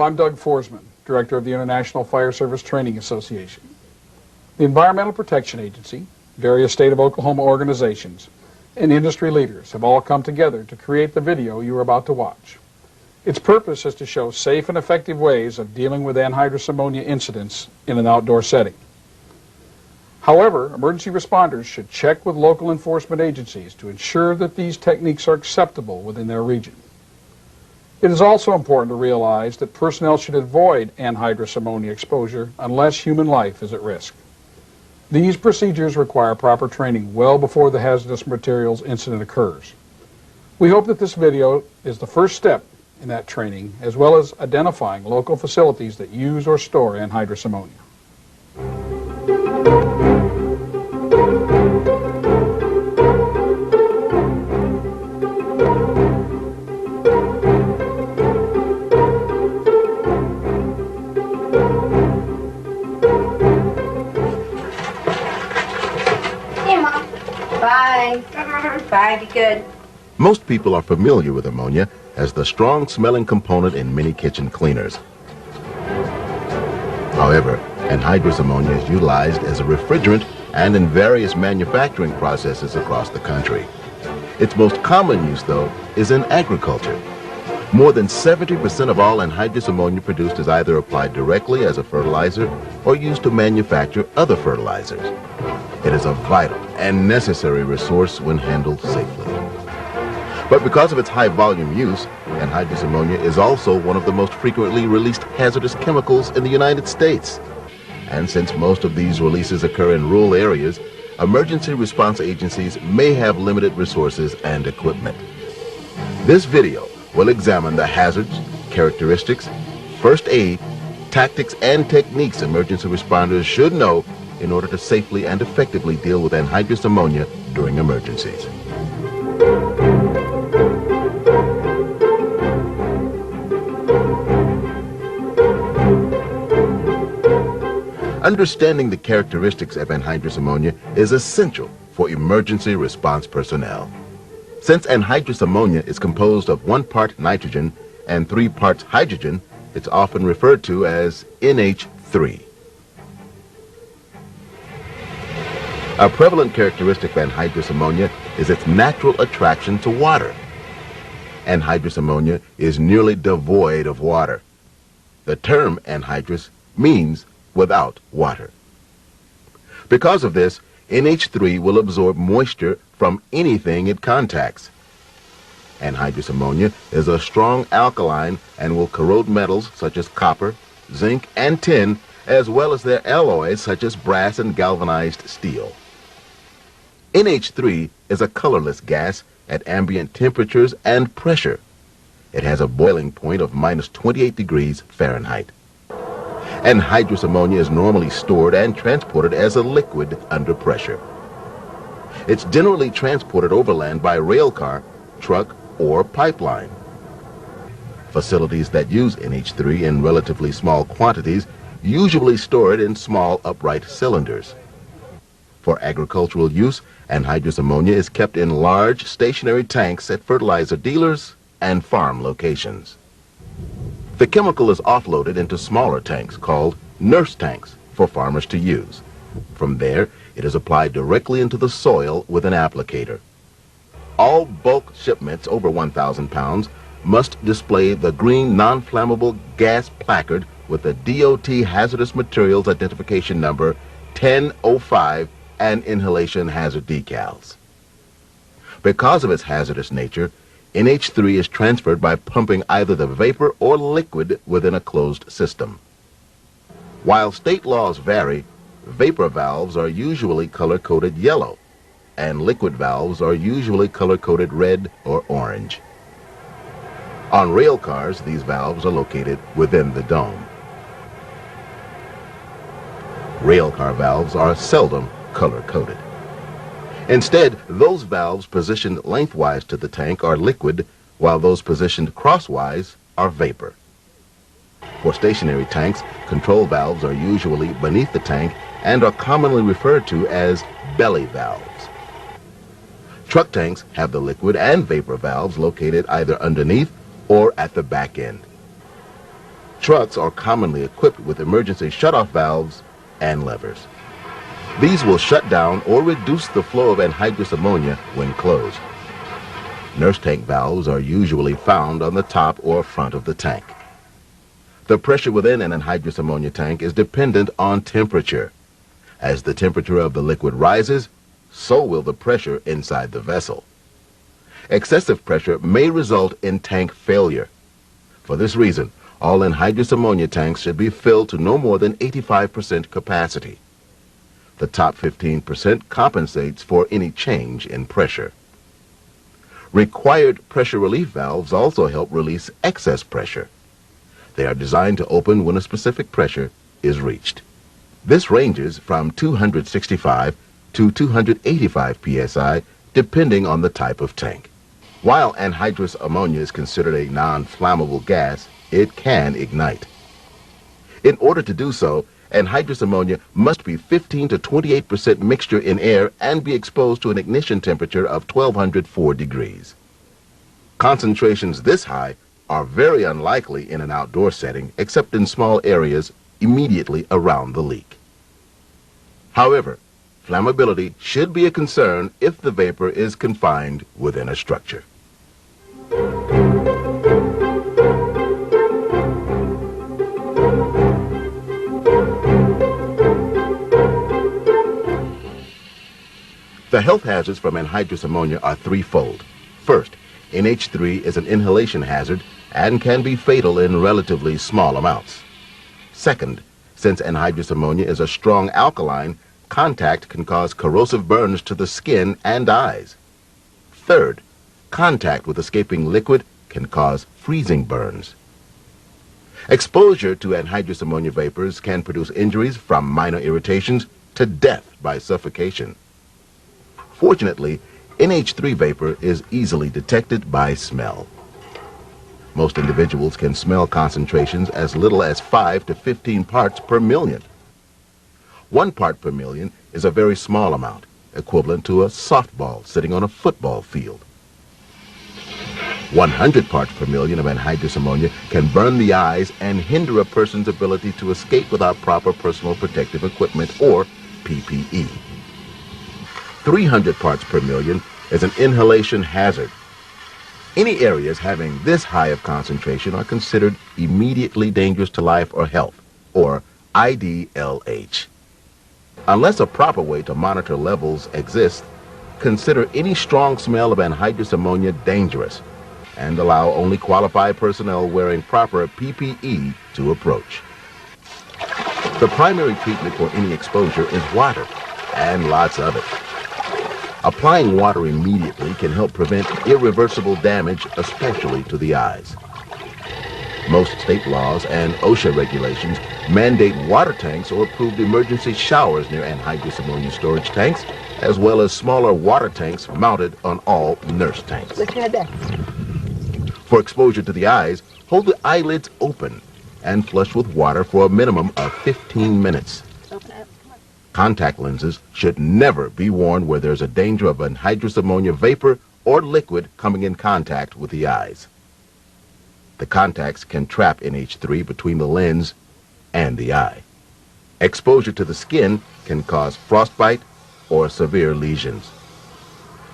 Hello, I'm Doug Forsman, Director of the International Fire Service Training Association. The Environmental Protection Agency, various state of Oklahoma organizations, and industry leaders have all come together to create the video you are about to watch. Its purpose is to show safe and effective ways of dealing with anhydrous ammonia incidents in an outdoor setting. However, emergency responders should check with local enforcement agencies to ensure that these techniques are acceptable within their region. It is also important to realize that personnel should avoid anhydrous ammonia exposure unless human life is at risk. These procedures require proper training well before the hazardous materials incident occurs. We hope that this video is the first step in that training, as well as identifying local facilities that use or store anhydrous ammonia. Bye. Bye, be good. Most people are familiar with ammonia as the strong-smelling component in many kitchen cleaners. However, anhydrous ammonia is utilized as a refrigerant and in various manufacturing processes across the country. Its most common use, though, is in agriculture. More than 70% of all anhydrous ammonia produced is either applied directly as a fertilizer or used to manufacture other fertilizers. It is a vital and necessary resource when handled safely. But because of its high volume use, anhydrous ammonia is also one of the most frequently released hazardous chemicals in the United States. And since most of these releases occur in rural areas, emergency response agencies may have limited resources and equipment. This video will examine the hazards, characteristics, first aid, tactics, and techniques emergency responders should know in order to safely and effectively deal with anhydrous ammonia during emergencies. Understanding the characteristics of anhydrous ammonia is essential for emergency response personnel. Since anhydrous ammonia is composed of 1 part nitrogen and 3 parts hydrogen, it's often referred to as NH3. A prevalent characteristic of anhydrous ammonia is its natural attraction to water. Anhydrous ammonia is nearly devoid of water. The term anhydrous means without water. Because of this, NH3 will absorb moisture from anything it contacts. Anhydrous ammonia is a strong alkaline and will corrode metals such as copper, zinc, and tin, as well as their alloys such as brass and galvanized steel. NH3 is a colorless gas at ambient temperatures and pressure. It has a boiling point of -28 degrees Fahrenheit. Anhydrous ammonia is normally stored and transported as a liquid under pressure. It's generally transported overland by rail car, truck, or pipeline. Facilities that use NH3 in relatively small quantities usually store it in small upright cylinders. For agricultural use, anhydrous ammonia is kept in large stationary tanks at fertilizer dealers and farm locations. The chemical is offloaded into smaller tanks called nurse tanks for farmers to use. From there, it is applied directly into the soil with an applicator. All bulk shipments over 1,000 pounds must display the green non-flammable gas placard with the DOT hazardous materials identification number 1005 and inhalation hazard decals. Because of its hazardous nature, NH3 is transferred by pumping either the vapor or liquid within a closed system. While state laws vary, vapor valves are usually color-coded yellow, and liquid valves are usually color-coded red or orange. On rail cars, these valves are located within the dome. Rail car valves are seldom color-coded. Instead, those valves positioned lengthwise to the tank are liquid, while those positioned crosswise are vapor. For stationary tanks, control valves are usually beneath the tank and are commonly referred to as belly valves. Truck tanks have the liquid and vapor valves located either underneath or at the back end. Trucks are commonly equipped with emergency shutoff valves and levers. These will shut down or reduce the flow of anhydrous ammonia when closed. Nurse tank valves are usually found on the top or front of the tank. The pressure within an anhydrous ammonia tank is dependent on temperature. As the temperature of the liquid rises, so will the pressure inside the vessel. Excessive pressure may result in tank failure. For this reason, all anhydrous ammonia tanks should be filled to no more than 85% capacity. The top 15% compensates for any change in pressure. Required pressure relief valves also help release excess pressure. They are designed to open when a specific pressure is reached. This ranges from 265 to 285 psi, depending on the type of tank. While anhydrous ammonia is considered a non-flammable gas, it can ignite. In order to do so, anhydrous ammonia must be 15 to 28% mixture in air and be exposed to an ignition temperature of 1204 degrees. Concentrations this high are very unlikely in an outdoor setting, except in small areas immediately around the leak. However, flammability should be a concern if the vapor is confined within a structure. The health hazards from anhydrous ammonia are threefold. First, NH3 is an inhalation hazard and can be fatal in relatively small amounts. Second, since anhydrous ammonia is a strong alkaline, contact can cause corrosive burns to the skin and eyes. Third, contact with escaping liquid can cause freezing burns. Exposure to anhydrous ammonia vapors can produce injuries from minor irritations to death by suffocation. Fortunately, NH3 vapor is easily detected by smell. Most individuals can smell concentrations as little as 5 to 15 parts per million. 1 part per million is a very small amount, equivalent to a softball sitting on a football field. 100 parts per million of anhydrous ammonia can burn the eyes and hinder a person's ability to escape without proper personal protective equipment, or PPE. 300 parts per million is an inhalation hazard. Any areas having this high of concentration are considered immediately dangerous to life or health, or IDLH. Unless a proper way to monitor levels exists, consider any strong smell of anhydrous ammonia dangerous and allow only qualified personnel wearing proper PPE to approach. The primary treatment for any exposure is water, and lots of it. Applying water immediately can help prevent irreversible damage, especially to the eyes. Most state laws and OSHA regulations mandate water tanks or approved emergency showers near anhydrous ammonia storage tanks, as well as smaller water tanks mounted on all nurse tanks. Look at that. For exposure to the eyes, hold the eyelids open and flush with water for a minimum of 15 minutes. Contact lenses should never be worn where there's a danger of anhydrous ammonia vapor or liquid coming in contact with the eyes. The contacts can trap NH3 between the lens and the eye. Exposure to the skin can cause frostbite or severe lesions.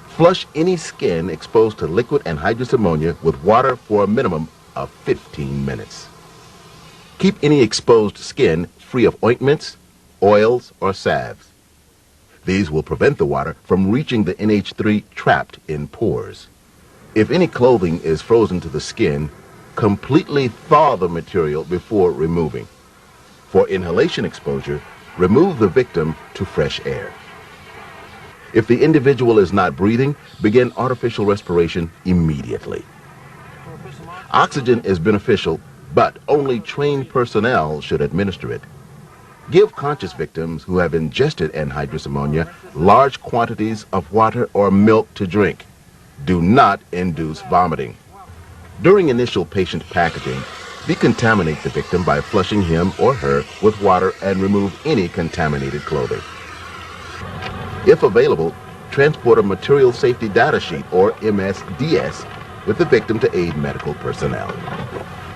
Flush any skin exposed to liquid anhydrous ammonia with water for a minimum of 15 minutes. Keep any exposed skin free of ointments, oils, or salves. These will prevent the water from reaching the NH3 trapped in pores. If any clothing is frozen to the skin, completely thaw the material before removing. For inhalation exposure, remove the victim to fresh air. If the individual is not breathing, begin artificial respiration immediately. Oxygen is beneficial, but only trained personnel should administer it. Give conscious victims who have ingested anhydrous ammonia large quantities of water or milk to drink. Do not induce vomiting. During initial patient packaging, decontaminate the victim by flushing him or her with water and remove any contaminated clothing. If available, transport a material safety data sheet, or MSDS, with the victim to aid medical personnel.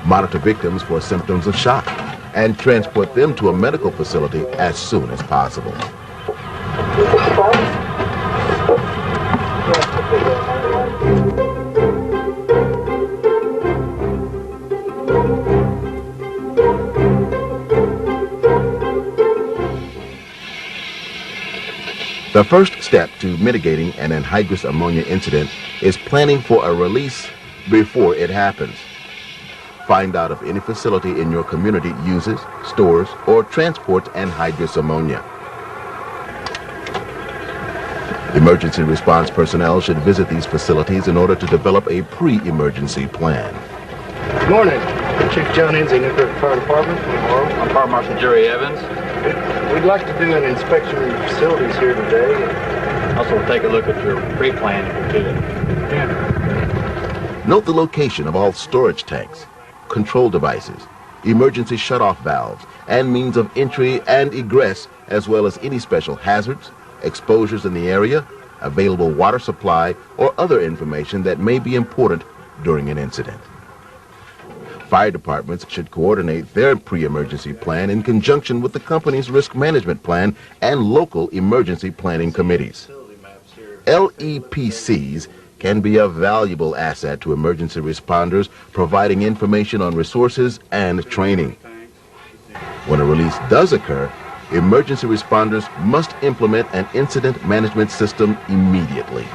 monitor victims for symptoms of shock, and transport them to a medical facility as soon as possible. The first step to mitigating an anhydrous ammonia incident is planning for a release before it happens. Find out if any facility in your community uses, stores, or transports anhydrous ammonia. Emergency response personnel should visit these facilities in order to develop a pre-emergency plan. Good morning. Chief John Enzi, Newkirk Fire Department. Hello. I'm Fire Marshal Jerry Evans. We'd like to do an inspection of your facilities here today. Also take a look at your pre-plan if you could. Note the location of all storage tanks, control devices, emergency shutoff valves, and means of entry and egress, as well as any special hazards, exposures in the area, available water supply, or other information that may be important during an incident. Fire departments should coordinate their pre-emergency plan in conjunction with the company's risk management plan and local emergency planning committees. LEPCs can be a valuable asset to emergency responders, providing information on resources and training. When a release does occur, emergency responders must implement an incident management system immediately.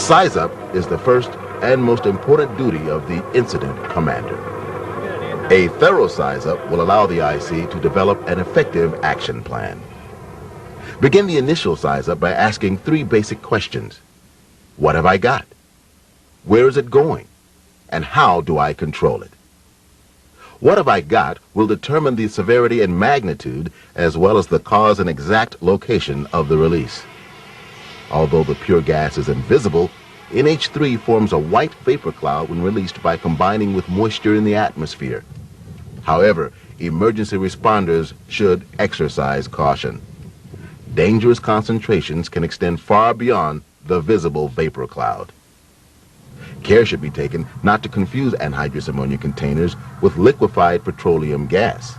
Size up is the first and most important duty of the incident commander. A thorough size up will allow the IC to develop an effective action plan. Begin the initial size up by asking three basic questions. What have I got? Where is it going? And how do I control it? What have I got will determine the severity and magnitude, as well as the cause and exact location of the release. Although the pure gas is invisible, NH3 forms a white vapor cloud when released by combining with moisture in the atmosphere. However, emergency responders should exercise caution. Dangerous concentrations can extend far beyond the visible vapor cloud. Care should be taken not to confuse anhydrous ammonia containers with liquefied petroleum gas.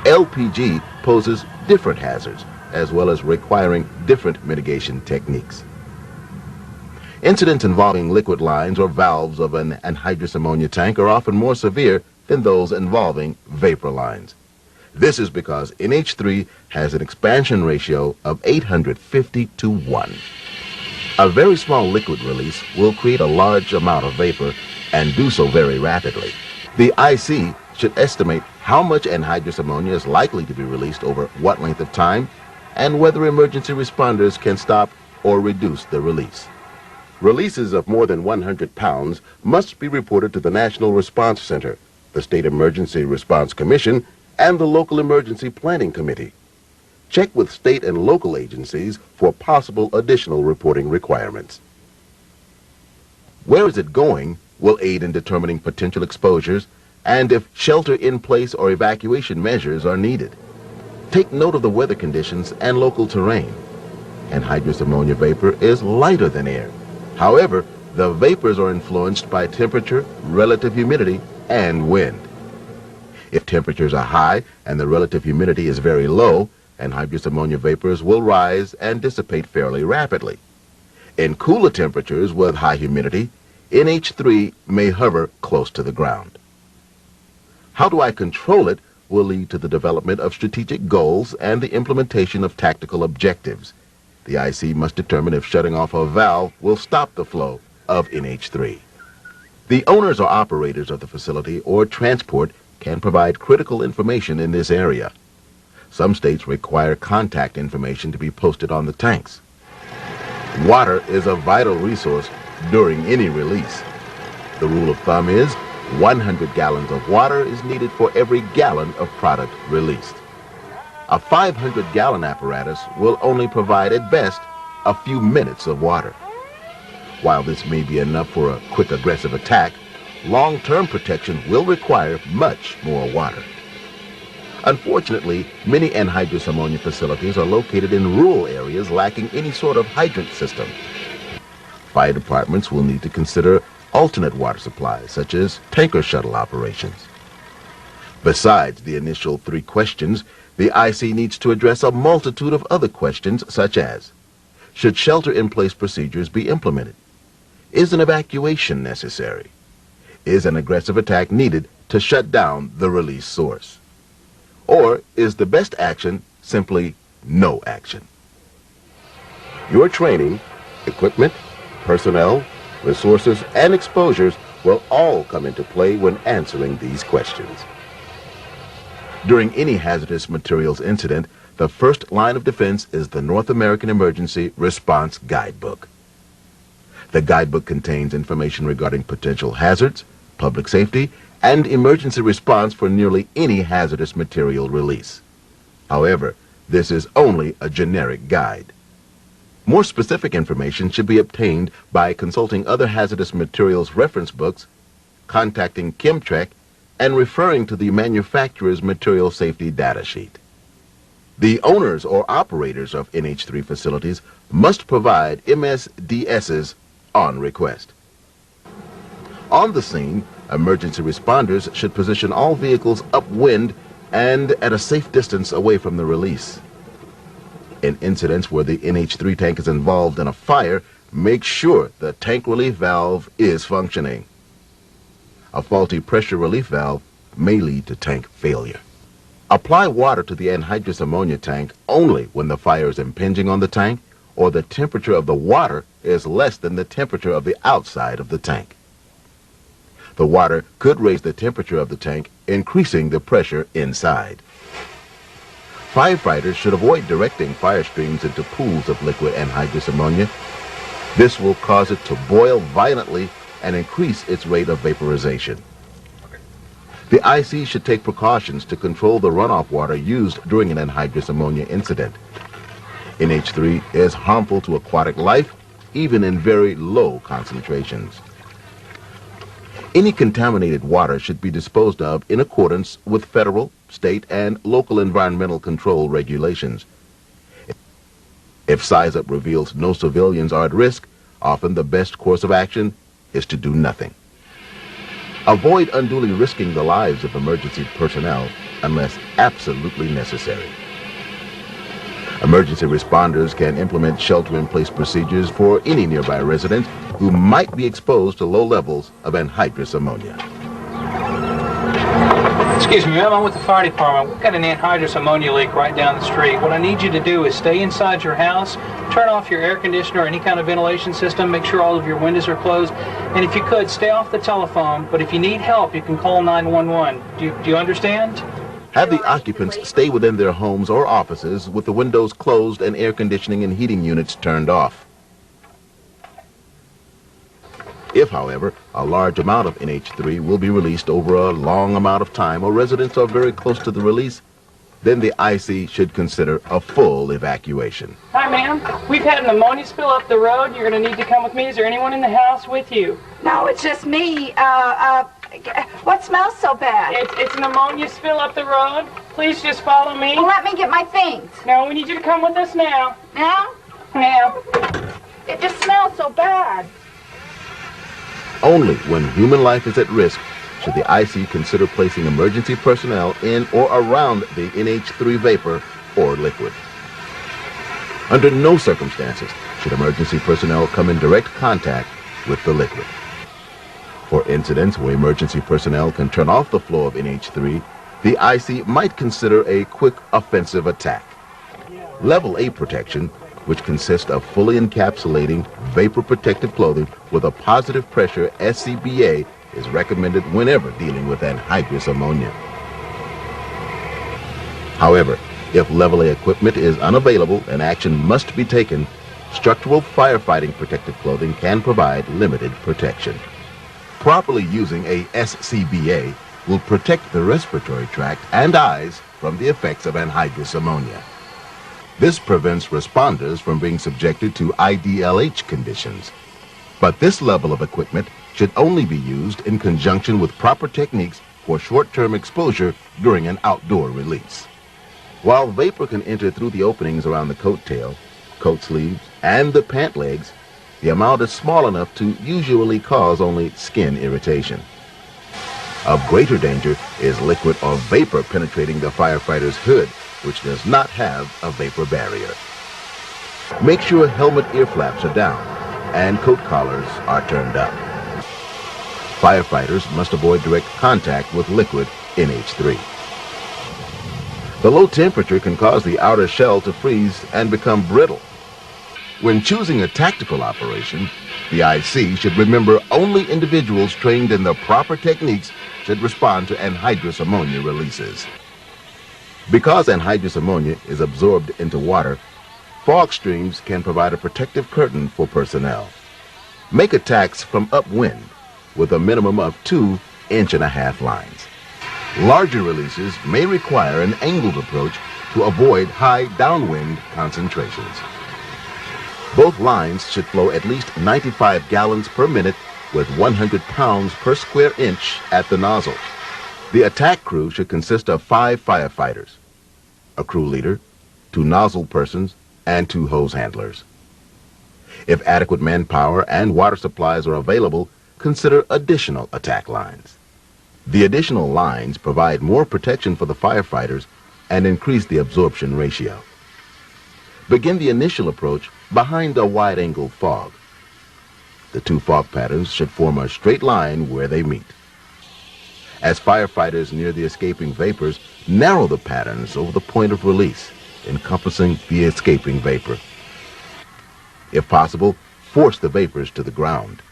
LPG poses different hazards, as well as requiring different mitigation techniques. Incidents involving liquid lines or valves of an anhydrous ammonia tank are often more severe than those involving vapor lines. This is because NH3 has an expansion ratio of 850 to 1. A very small liquid release will create a large amount of vapor and do so very rapidly. The IC should estimate how much anhydrous ammonia is likely to be released over what length of time and whether emergency responders can stop or reduce the release. Releases of more than 100 pounds must be reported to the National Response Center, the State Emergency Response Commission, and the Local Emergency Planning Committee. Check with state and local agencies for possible additional reporting requirements. Where is it going will aid in determining potential exposures and if shelter in place or evacuation measures are needed. Take note of the weather conditions and local terrain. Anhydrous ammonia vapor is lighter than air. However, the vapors are influenced by temperature, relative humidity, and wind. If temperatures are high and the relative humidity is very low, anhydrous ammonia vapors will rise and dissipate fairly rapidly. In cooler temperatures with high humidity, NH3 may hover close to the ground. How do I control it will lead to the development of strategic goals and the implementation of tactical objectives. The IC must determine if shutting off a valve will stop the flow of NH3. The owners or operators of the facility or transport can provide critical information in this area. Some states require contact information to be posted on the tanks. Water is a vital resource during any release. The rule of thumb is 100 gallons of water is needed for every gallon of product released. A 500-gallon apparatus will only provide at best a few minutes of water. While this may be enough for a quick aggressive attack, long-term protection will require much more water. Unfortunately, many anhydrous ammonia facilities are located in rural areas lacking any sort of hydrant system. Fire departments will need to consider alternate water supplies, such as tanker shuttle operations. Besides the initial 3 questions, the IC needs to address a multitude of other questions, such as, should shelter-in-place procedures be implemented? Is an evacuation necessary? Is an aggressive attack needed to shut down the release source? Or is the best action simply no action? Your training, equipment, personnel, resources, and exposures will all come into play when answering these questions. During any hazardous materials incident, the first line of defense is the North American Emergency Response Guidebook. The guidebook contains information regarding potential hazards, public safety, and emergency response for nearly any hazardous material release. However, this is only a generic guide. More specific information should be obtained by consulting other hazardous materials reference books, contacting Chemtrec, and referring to the manufacturer's material safety data sheet. The owners or operators of NH3 facilities must provide MSDSs on request. On the scene, emergency responders should position all vehicles upwind and at a safe distance away from the release. In incidents where the NH3 tank is involved in a fire, make sure the tank relief valve is functioning. A faulty pressure relief valve may lead to tank failure. Apply water to the anhydrous ammonia tank only when the fire is impinging on the tank or the temperature of the water is less than the temperature of the outside of the tank. The water could raise the temperature of the tank, increasing the pressure inside. Firefighters should avoid directing fire streams into pools of liquid anhydrous ammonia. This will cause it to boil violently and increase its rate of vaporization. The IC should take precautions to control the runoff water used during an anhydrous ammonia incident. NH3 is harmful to aquatic life, even in very low concentrations. Any contaminated water should be disposed of in accordance with federal, state, and local environmental control regulations. If size-up reveals no civilians are at risk, often the best course of action is to do nothing. Avoid unduly risking the lives of emergency personnel unless absolutely necessary. Emergency responders can implement shelter-in-place procedures for any nearby resident who might be exposed to low levels of anhydrous ammonia. Excuse me, ma'am, I'm with the fire department. We've got an anhydrous ammonia leak right down the street. What I need you to do is stay inside your house, turn off your air conditioner or any kind of ventilation system, make sure all of your windows are closed, and if you could, stay off the telephone, but if you need help, you can call 911. Do you understand? Have the occupants stay within their homes or offices with the windows closed and air conditioning and heating units turned off. If, however, a large amount of NH3 will be released over a long amount of time or residents are very close to the release, then the IC should consider a full evacuation. Hi, ma'am. We've had an ammonia spill up the road. You're going to need to come with me. Is there anyone in the house with you? No, it's just me. What smells so bad? It's an ammonia spill up the road. Please just follow me. Well, let me get my things. No, we need you to come with us now. Now? Now. It just smells so bad. Only when human life is at risk should the IC consider placing emergency personnel in or around the NH3 vapor or liquid. Under no circumstances should emergency personnel come in direct contact with the liquid. For incidents where emergency personnel can turn off the flow of NH3, the IC might consider a quick offensive attack. Level A protection, which consists of fully encapsulating vapor-protected clothing with a positive pressure SCBA, is recommended whenever dealing with anhydrous ammonia. However, if Level A equipment is unavailable and action must be taken, structural firefighting protective clothing can provide limited protection. Properly using a SCBA will protect the respiratory tract and eyes from the effects of anhydrous ammonia. This prevents responders from being subjected to IDLH conditions. But this level of equipment should only be used in conjunction with proper techniques for short-term exposure during an outdoor release. While vapor can enter through the openings around the coat tail, coat sleeves, and the pant legs, the amount is small enough to usually cause only skin irritation. Of greater danger is liquid or vapor penetrating the firefighter's hood, which does not have a vapor barrier. Make sure helmet ear flaps are down and coat collars are turned up. Firefighters must avoid direct contact with liquid NH3. The low temperature can cause the outer shell to freeze and become brittle. When choosing a tactical operation, the IC should remember only individuals trained in the proper techniques should respond to anhydrous ammonia releases. Because anhydrous ammonia is absorbed into water, fog streams can provide a protective curtain for personnel. Make attacks from upwind with a minimum of 2 1.5-inch lines. Larger releases may require an angled approach to avoid high downwind concentrations. Both lines should flow at least 95 gallons per minute with 100 pounds per square inch at the nozzle. The attack crew should consist of 5 firefighters, a crew leader, 2 nozzle persons, and 2 hose handlers. If adequate manpower and water supplies are available, consider additional attack lines. The additional lines provide more protection for the firefighters and increase the absorption ratio. Begin the initial approach behind a wide-angle fog. The 2 fog patterns should form a straight line where they meet. As firefighters near the escaping vapors, narrow the patterns over the point of release, encompassing the escaping vapor. If possible, force the vapors to the ground.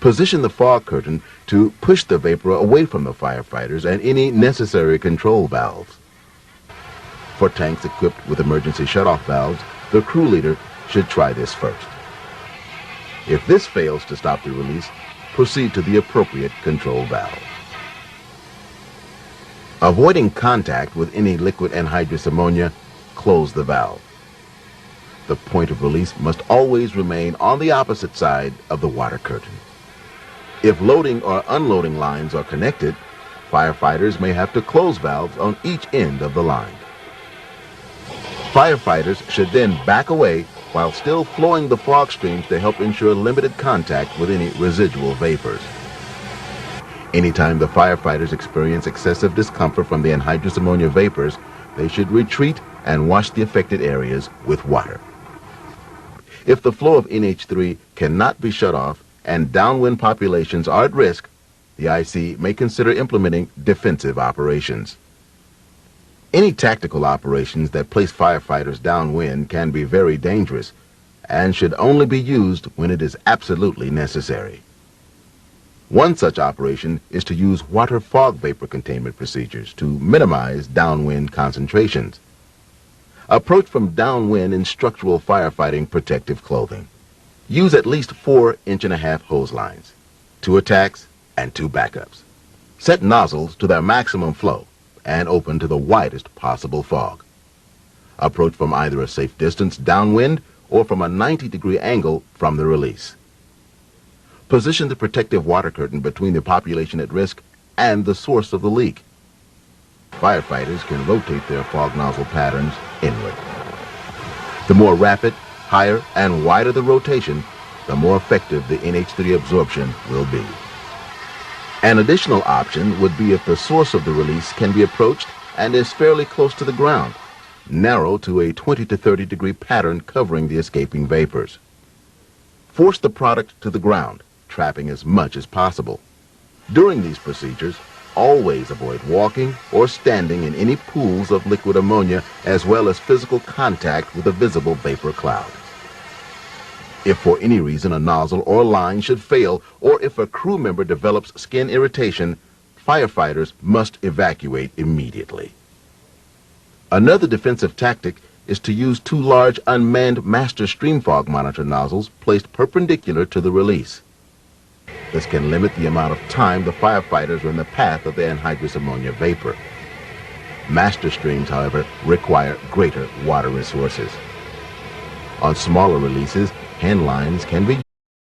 Position the fog curtain to push the vapor away from the firefighters and any necessary control valves. For tanks equipped with emergency shutoff valves, the crew leader should try this first. If this fails to stop the release, proceed to the appropriate control valve. Avoiding contact with any liquid anhydrous ammonia, close the valve. The point of release must always remain on the opposite side of the water curtain. If loading or unloading lines are connected, firefighters may have to close valves on each end of the line. Firefighters should then back away while still flowing the fog streams to help ensure limited contact with any residual vapors. Anytime the firefighters experience excessive discomfort from the anhydrous ammonia vapors, they should retreat and wash the affected areas with water. If the flow of NH3 cannot be shut off and downwind populations are at risk, the IC may consider implementing defensive operations. Any tactical operations that place firefighters downwind can be very dangerous and should only be used when it is absolutely necessary. One such operation is to use water fog vapor containment procedures to minimize downwind concentrations. Approach from downwind in structural firefighting protective clothing. Use at least 4 1.5-inch hose lines, 2 attacks and 2 backups. Set nozzles to their maximum flow and open to the widest possible fog. Approach from either a safe distance downwind or from a 90-degree angle from the release. Position the protective water curtain between the population at risk and the source of the leak. Firefighters can rotate their fog nozzle patterns inward. The more rapid, higher, and wider the rotation, the more effective the NH3 absorption will be. An additional option would be if the source of the release can be approached and is fairly close to the ground. Narrow to a 20 to 30 degree pattern covering the escaping vapors. Force the product to the ground, trapping as much as possible. During these procedures, always avoid walking or standing in any pools of liquid ammonia, as well as physical contact with a visible vapor cloud. If for any reason a nozzle or line should fail, or if a crew member develops skin irritation, firefighters must evacuate immediately. Another defensive tactic is to use 2 large unmanned master stream fog monitor nozzles placed perpendicular to the release. This can limit the amount of time the firefighters are in the path of the anhydrous ammonia vapor. Master streams, however, require greater water resources. On smaller releases, hand lines can be